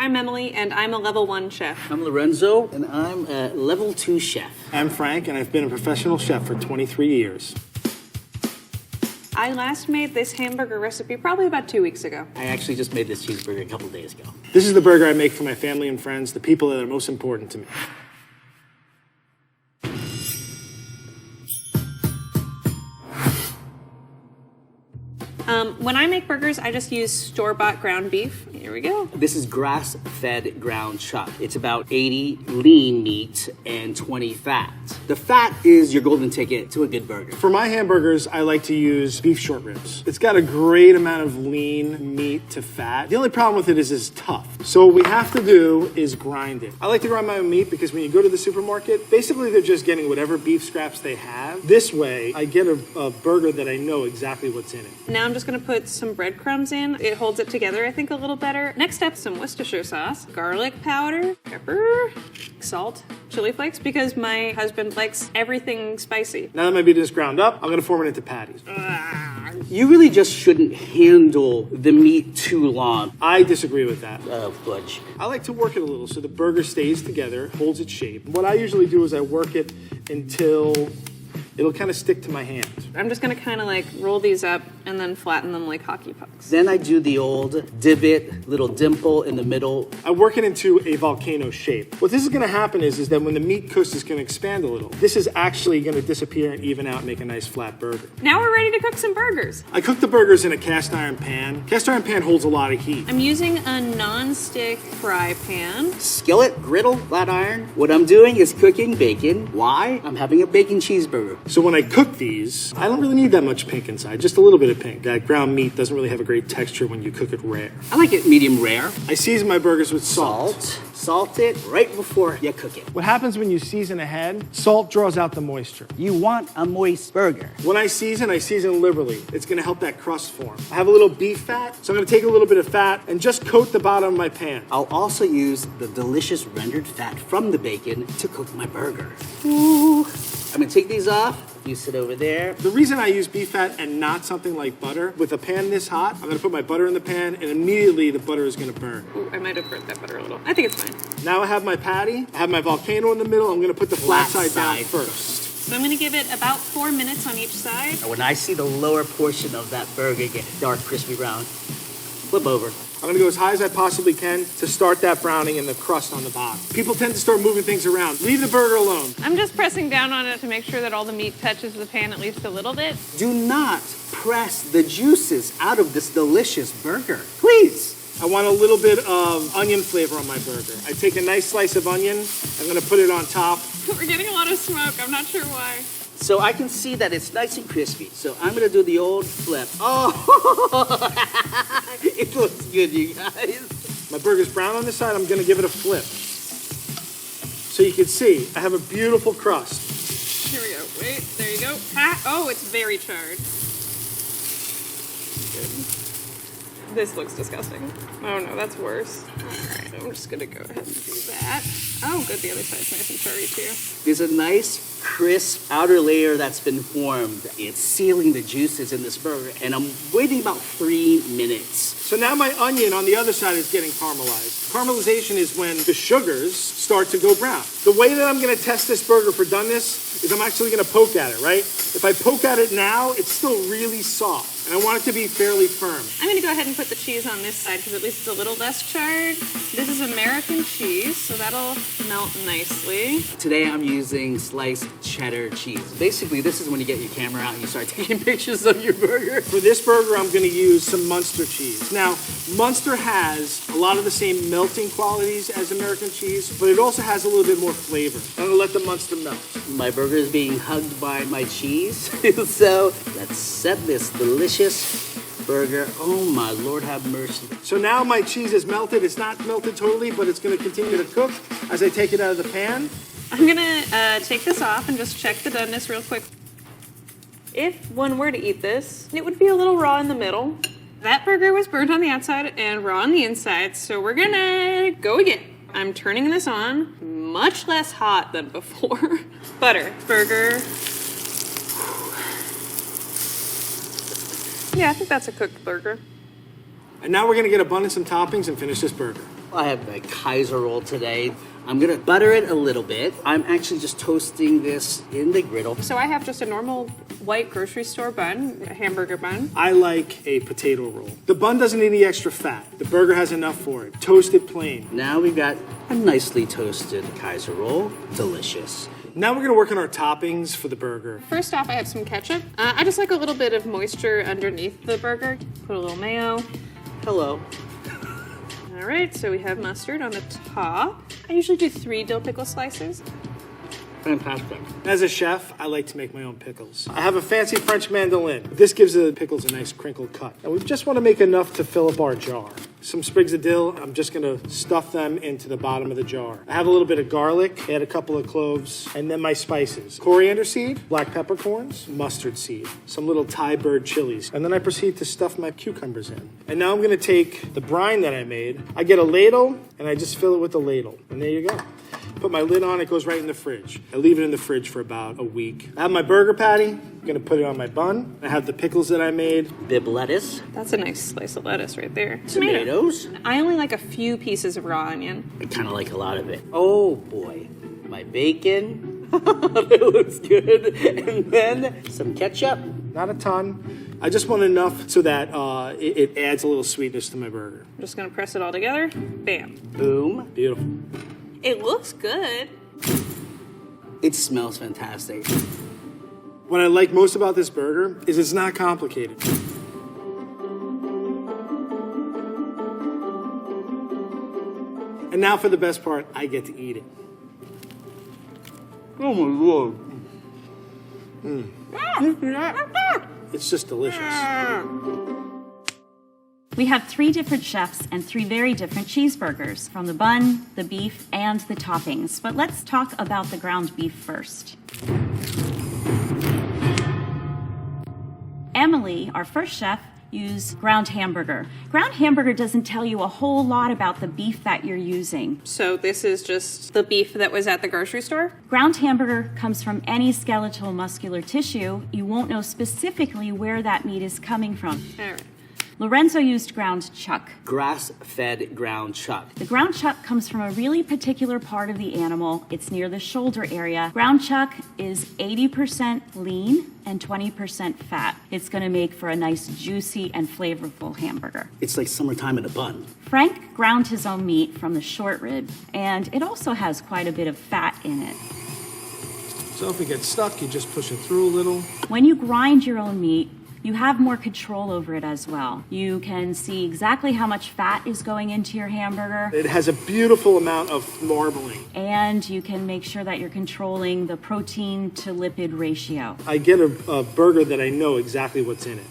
I'm Emily, and I'm a level 1 chef. I'm Lorenzo, and I'm a level 2 chef. I'm Frank, and I've been a professional chef for 23 years. I last made this hamburger recipe probably about 2 weeks ago. I actually just made this cheeseburger a couple days ago. This is the burger I make for my family and friends, the people that are most important to me. When I make burgers, I just use store-bought ground beef. Here we go. This is grass-fed ground chuck. It's about 80 lean meat and 20 fat. The fat is your golden ticket to a good burger. For my hamburgers, I like to use beef short ribs. It's got a great amount of lean meat to fat. The only problem with it is it's tough. So what we have to do is grind it. I like to grind my own meat because when you go to the supermarket, basically they're just getting whatever beef scraps they have. This way, I get a burger that I know exactly what's in it. Now I'm just gonna put some breadcrumbs in. It holds it together, I think, a little better. Next step, some Worcestershire sauce, garlic powder, pepper, salt, chili flakes, because my husband likes everything spicy. Now that my meat is ground up, I'm gonna form it into patties. You really just shouldn't handle the meat too long. I disagree with that. Fudge. I like to work it a little so the burger stays together, holds its shape. What I usually do is I work it until it'll kind of stick to my hand. I'm just gonna kind of like roll these up and then flatten them like hockey pucks. Then I do the old divot, little dimple in the middle. I work it into a volcano shape. What this is gonna happen is that when the meat cooks, it's gonna expand a little. This is actually gonna disappear and even out and make a nice flat burger. Now we're ready to cook some burgers. I cook the burgers in a cast iron pan. Cast iron pan holds a lot of heat. I'm using a non-stick fry pan. Skillet, griddle, flat iron. What I'm doing is cooking bacon. Why? I'm having a bacon cheeseburger. So when I cook these, I don't really need that much pink inside, just a little bit of pink. That ground meat doesn't really have a great texture when you cook it rare. I like it medium rare. I season my burgers with salt. Salt it right before you cook it. What happens when you season ahead, salt draws out the moisture. You want a moist burger. When I season liberally. It's gonna help that crust form. I have a little beef fat, so I'm gonna take a little bit of fat and just coat the bottom of my pan. I'll also use the delicious rendered fat from the bacon to cook my burger. Ooh. I'm gonna take these off. You sit over there. The reason I use beef fat and not something like butter, with a pan this hot, I'm gonna put my butter in the pan and immediately the butter is gonna burn. Ooh, I might have burnt that butter a little. I think it's fine. Now I have my patty, I have my volcano in the middle, I'm gonna put the flat side down first. So I'm gonna give it about 4 minutes on each side. When I see the lower portion of that burger get dark, crispy brown, flip over. I'm gonna go as high as I possibly can to start that browning and the crust on the bottom. People tend to start moving things around. Leave the burger alone. I'm just pressing down on it to make sure that all the meat touches the pan at least a little bit. Do not press the juices out of this delicious burger, please. I want a little bit of onion flavor on my burger. I take a nice slice of onion, I'm gonna put it on top. We're getting a lot of smoke, I'm not sure why. So I can see that it's nice and crispy. So I'm gonna do the old flip. Oh, it looks good, you guys. My burger's brown on this side, I'm gonna give it a flip. So you can see, I have a beautiful crust. Here we go, wait, there you go. Ah, oh, it's very charred. Good. This looks disgusting. Oh no, that's worse. All right, I'm just gonna go ahead and do that. Oh, good, the other side's nice and charry too. There's a nice, crisp outer layer that's been formed. It's sealing the juices in this burger, and I'm waiting about 3 minutes. So now my onion on the other side is getting caramelized. Caramelization is when the sugars start to go brown. The way that I'm gonna test this burger for doneness is I'm actually gonna poke at it, right? If I poke at it now, it's still really soft, and I want it to be fairly firm. I'm gonna go ahead and put the cheese on this side because at least it's a little less charred. This is American cheese, so that'll melt nicely. Today I'm using sliced cheddar cheese. Basically, this is when you get your camera out and you start taking pictures of your burger. For this burger, I'm gonna use some Munster cheese. Now, Munster has a lot of the same melting qualities as American cheese, but it also has a little bit more flavor. I'm gonna let the Munster melt. My burger is being hugged by my cheese. So let's set this delicious burger. Oh my Lord, have mercy. So now my cheese is melted. It's not melted totally, but it's gonna continue to cook as I take it out of the pan. I'm gonna take this off and just check the doneness real quick. If one were to eat this, it would be a little raw in the middle. That burger was burnt on the outside and raw on the inside, so we're gonna go again. I'm turning this on, much less hot than before. Butter, burger. Yeah, I think that's a cooked burger. And now we're gonna get abundance and toppings and finish this burger. I have a Kaiser roll today. I'm gonna butter it a little bit. I'm actually just toasting this in the griddle. So I have just a normal white grocery store bun, a hamburger bun. I like a potato roll. The bun doesn't need any extra fat. The burger has enough for it. Toast it plain. Now we've got a nicely toasted Kaiser roll. Delicious. Now we're gonna work on our toppings for the burger. First off, I have some ketchup. I just like a little bit of moisture underneath the burger. Put a little mayo. Hello. All right, so we have mustard on the top. I usually do 3 dill pickle slices. Fantastic. As a chef, I like to make my own pickles. I have a fancy French mandolin. This gives the pickles a nice crinkled cut. And we just want to make enough to fill up our jar. Some sprigs of dill, I'm just gonna stuff them into the bottom of the jar. I have a little bit of garlic, add a couple of cloves, and then my spices. Coriander seed, black peppercorns, mustard seed, some little Thai bird chilies. And then I proceed to stuff my cucumbers in. And now I'm gonna take the brine that I made. I get a ladle, and I just fill it with the ladle. And there you go. Put my lid on, it goes right in the fridge. I leave it in the fridge for about a week. I have my burger patty. I'm gonna put it on my bun. I have the pickles that I made. Bib lettuce. That's a nice slice of lettuce right there. Tomatoes. I only like a few pieces of raw onion. I kind of like a lot of it. Oh boy. My bacon. That looks good. And then some ketchup. Not a ton. I just want enough so that it adds a little sweetness to my burger. I'm just gonna press it all together. Bam. Boom. Beautiful. It looks good. It smells fantastic. What I like most about this burger is it's not complicated. And now for the best part, I get to eat it. Oh my lord. It's just delicious. We have 3 different chefs and 3 very different cheeseburgers, from the bun, the beef, and the toppings. But let's talk about the ground beef first. Emily, our first chef, used ground hamburger. Ground hamburger doesn't tell you a whole lot about the beef that you're using. So this is just the beef that was at the grocery store? Ground hamburger comes from any skeletal muscular tissue. You won't know specifically where that meat is coming from. All right. Lorenzo used ground chuck. Grass-fed ground chuck. The ground chuck comes from a really particular part of the animal. It's near the shoulder area. Ground chuck is 80% lean and 20% fat. It's going to make for a nice, juicy, and flavorful hamburger. It's like summertime in a bun. Frank ground his own meat from the short rib, and it also has quite a bit of fat in it. So if it gets stuck, you just push it through a little. When you grind your own meat, you have more control over it as well. You can see exactly how much fat is going into your hamburger. It has a beautiful amount of marbling. And you can make sure that you're controlling the protein to lipid ratio. I get a burger that I know exactly what's in it.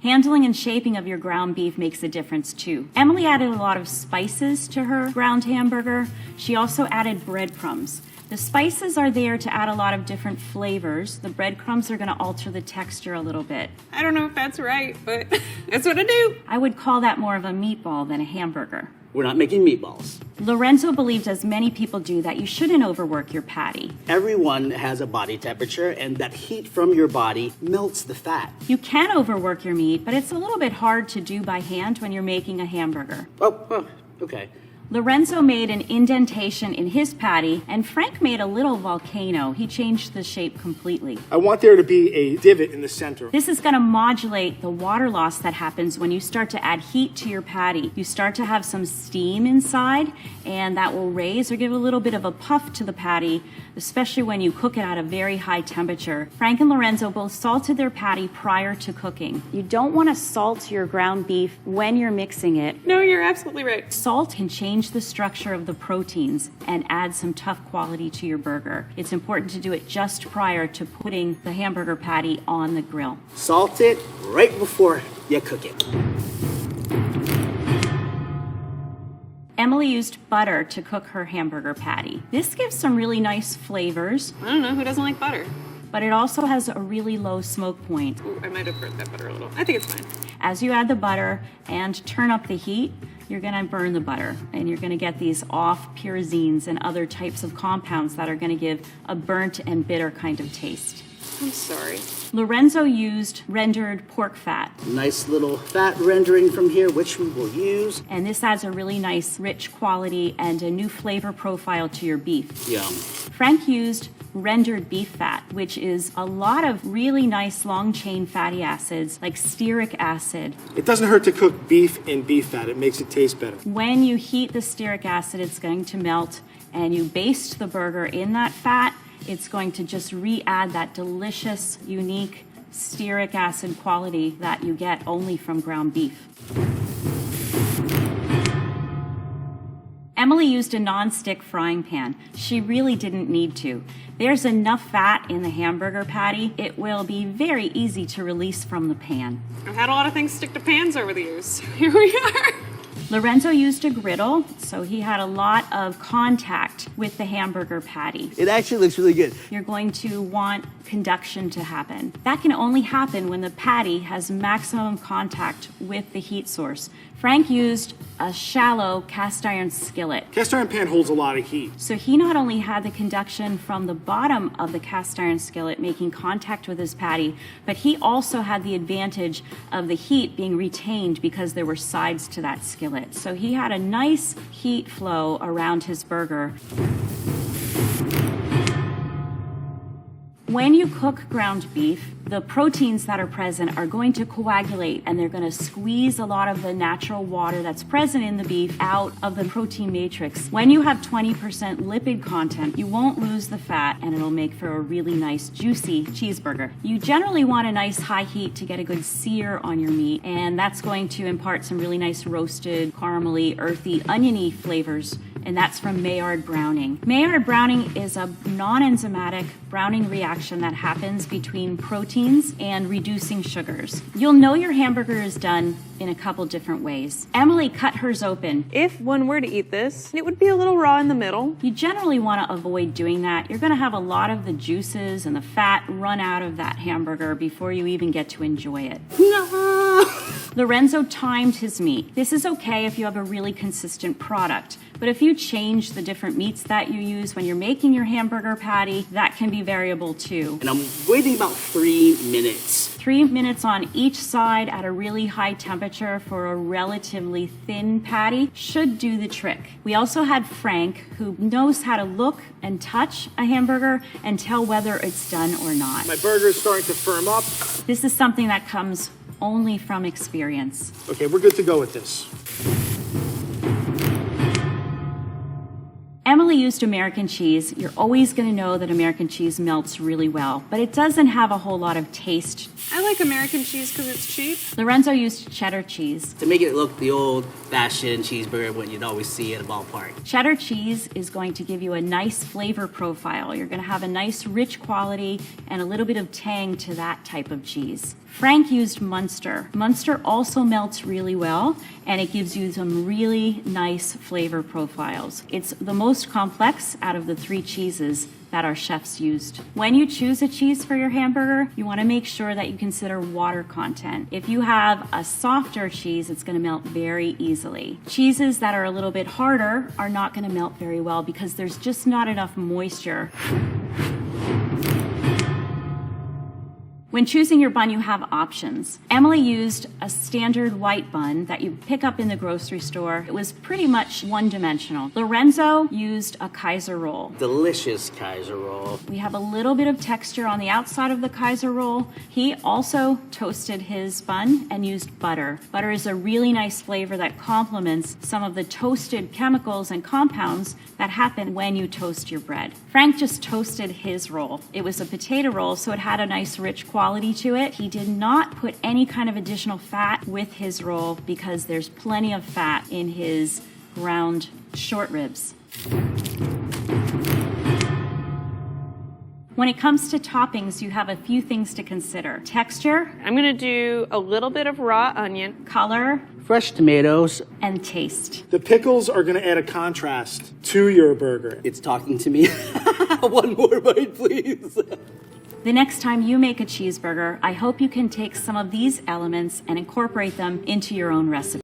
Handling and shaping of your ground beef makes a difference too. Emily added a lot of spices to her ground hamburger. She also added breadcrumbs. The spices are there to add a lot of different flavors. The breadcrumbs are going to alter the texture a little bit. I don't know if that's right, but that's what I do. I would call that more of a meatball than a hamburger. We're not making meatballs. Lorenzo believed, as many people do, that you shouldn't overwork your patty. Everyone has a body temperature, and that heat from your body melts the fat. You can overwork your meat, but it's a little bit hard to do by hand when you're making a hamburger. Oh, okay. Lorenzo made an indentation in his patty, and Frank made a little volcano. He changed the shape completely. I want there to be a divot in the center. This is going to modulate the water loss that happens when you start to add heat to your patty. You start to have some steam inside, and that will raise or give a little bit of a puff to the patty, especially when you cook it at a very high temperature. Frank and Lorenzo both salted their patty prior to cooking. You don't want to salt your ground beef when you're mixing it. No, you're absolutely right. Salt can change the structure of the proteins and add some tough quality to your burger. It's important to do it just prior to putting the hamburger patty on the grill. Salt it right before you cook it. Emily used butter to cook her hamburger patty. This gives some really nice flavors, I don't know, who doesn't like butter? but it also has a really low smoke point. Ooh, I might have burnt that butter a little. I think it's fine. As you add the butter and turn up the heat, you're gonna burn the butter, and you're gonna get these off pyrazines and other types of compounds that are gonna give a burnt and bitter kind of taste. I'm sorry. Lorenzo used rendered pork fat, Nice little fat rendering from here, which we will use. and this adds a really nice, rich quality and a new flavor profile to your beef. Yum. Frank used rendered beef fat, which is a lot of really nice long chain fatty acids like stearic acid. It doesn't hurt to cook beef in beef fat. It makes it taste better. When you heat the stearic acid, it's going to melt, and you baste the burger in that fat, it's going to just re-add that delicious, unique stearic acid quality that you get only from ground beef. Emily used a non-stick frying pan. She really didn't need to. There's enough fat in the hamburger patty, it will be very easy to release from the pan. I've had a lot of things stick to pans over the years. Here we are. Lorenzo used a griddle, so he had a lot of contact with the hamburger patty. It actually looks really good. You're going to want conduction to happen. That can only happen when the patty has maximum contact with the heat source. Frank used a shallow cast iron skillet. Cast iron pan holds a lot of heat. So he not only had the conduction from the bottom of the cast iron skillet making contact with his patty, but he also had the advantage of the heat being retained because there were sides to that skillet. So he had a nice heat flow around his burger. When you cook ground beef, the proteins that are present are going to coagulate and they're going to squeeze a lot of the natural water that's present in the beef out of the protein matrix. When you have 20% lipid content, you won't lose the fat and it'll make for a really nice juicy cheeseburger. You generally want a nice high heat to get a good sear on your meat, and that's going to impart some really nice roasted, caramely, earthy, oniony flavors, and that's from Maillard browning. Maillard browning is a non-enzymatic browning reaction that happens between proteins and reducing sugars. You'll know your hamburger is done in a couple different ways. Emily cut hers open. If one were to eat this, it would be a little raw in the middle. You generally want to avoid doing that. You're going to have a lot of the juices and the fat run out of that hamburger before you even get to enjoy it. No! Lorenzo timed his meat. This is okay if you have a really consistent product, but if you change the different meats that you use when you're making your hamburger patty, that can be variable too. And I'm waiting about 3 minutes. 3 minutes on each side at a really high temperature for a relatively thin patty should do the trick. We also had Frank, who knows how to look and touch a hamburger and tell whether it's done or not. My burger is starting to firm up. This is something that comes only from experience. Okay, we're good to go with this. Emily used American cheese. You're always going to know that American cheese melts really well, but it doesn't have a whole lot of taste. I like American cheese because it's cheap. Lorenzo used cheddar cheese. To make it look the old-fashioned cheeseburger when you'd always see at a ballpark. Cheddar cheese is going to give you a nice flavor profile. You're going to have a nice rich quality and a little bit of tang to that type of cheese. Frank used Munster. Munster also melts really well, and it gives you some really nice flavor profiles. It's the most complex out of the 3 cheeses that our chefs used. When you choose a cheese for your hamburger, you want to make sure that you consider water content. If you have a softer cheese, it's going to melt very easily. Cheeses that are a little bit harder are not going to melt very well because there's just not enough moisture. When choosing your bun, you have options. Emily used a standard white bun that you pick up in the grocery store. It was pretty much one-dimensional. Lorenzo used a Kaiser roll. Delicious Kaiser roll. We have a little bit of texture on the outside of the Kaiser roll. He also toasted his bun and used butter. Butter is a really nice flavor that complements some of the toasted chemicals and compounds that happen when you toast your bread. Frank just toasted his roll. It was a potato roll, so it had a nice rich quality to it. He did not put any kind of additional fat with his roll because there's plenty of fat in his ground short ribs. When it comes to toppings, you have a few things to consider. Texture, I'm gonna do a little bit of raw onion. color, Fresh tomatoes. and taste. The pickles are going to add a contrast to your burger. It's talking to me. One more bite, please. The next time you make a cheeseburger, I hope you can take some of these elements and incorporate them into your own recipe.